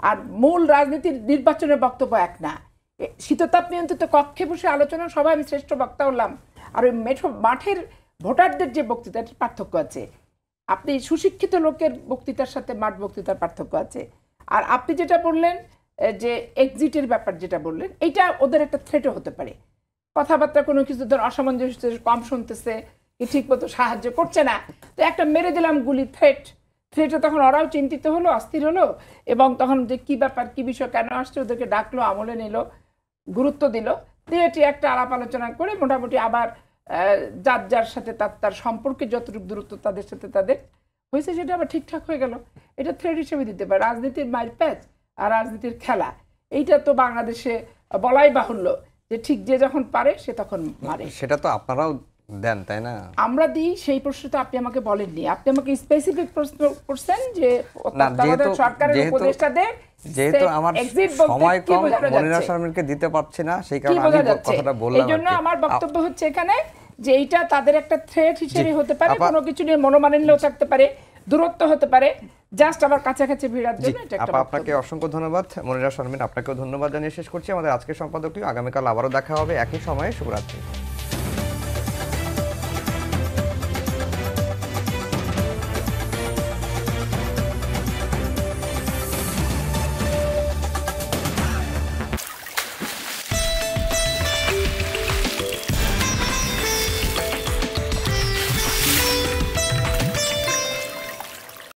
[SPEAKER 2] আর মূল রাজনীতির নির্বাচনের বক্তব্য এক না। শীততাপ নিয়ন্ত্রিত কক্ষে বসে আলোচনা সবাই আমি শ্রেষ্ঠ বক্তা হলাম, আর ওই মাঠের ভোটারদের যে বক্তৃতা এটার পার্থক্য আছে। আপনি সুশিক্ষিত লোকের বক্তৃতার সাথে মাঠ বক্তৃতার পার্থক্য আছে। আর আপনি যেটা বললেন যে এক্সিটের ব্যাপার যেটা বললেন, এইটা ওদের একটা থ্রেটও হতে পারে। কথাবার্তা কোনো কিছু ধর অসামঞ্জস্য, কম শুনতেছে, কি ঠিক মতো সাহায্য করছে না, তো একটা মেরে দিলাম গুলি, থ্রেটে তখন ওরাও চিন্তিত হলো, অস্থির হলো, এবং তখন যে কি ব্যাপার কি বিষয় কেন আসছে ওদেরকে ডাকলো, আমলে নিল, গুরুত্ব দিল, দিয়ে একটা আলাপ আলোচনা করে মোটামুটি আবার যার যার সাথে তার সম্পর্কে যতটুকু দূরত্ব তাদের সাথে তাদের হয়েছে সেটা আবার ঠিকঠাক হয়ে গেল। এটা থ্রেড হিসেবে দিতে পারে। রাজনীতির মাইর প্যাচ আর রাজনীতির খেলা, এইটা তো বাংলাদেশে বলাই বাহুল্য যে ঠিক যে যখন পারে সে তখন মারে।
[SPEAKER 1] সেটা তো আপনারাও দেন, তাই না?
[SPEAKER 2] আমরা দিই, সেই প্রশ্ন তো আপনি আমাকে বলেননি। আপনি আমাকে স্পেসিফিক প্রশ্ন করছেন যে সরকারের উপদেষ্টাদের,
[SPEAKER 1] যেহেতু আমার সময় কম, মনিরা শারমিনকে দিতে পারছি না, সেই কারণে আমি কথাটা বললাম।
[SPEAKER 2] এইজন্য আমার বক্তব্য হচ্ছে এখানে যে এইটা তাদের একটা থ্রেট হিসেবে হতে পারে, কোনো কিছু নিয়ে মনোমালিন্যও থাকতে পারে, দূরত্ব হতে পারে, জাস্ট আবার কাছাকাছি ভিড়ার জন্য এটা একটা।
[SPEAKER 1] আপনাকে অসংখ্য ধন্যবাদ মনিরা শারমিন, আপনাকেও ধন্যবাদ জানিয়ে শেষ করছি আমাদের আজকের সম্পাদকীয়। আগামীকাল আবারও দেখা হবে একই সময়ে। শুভরাত্রি।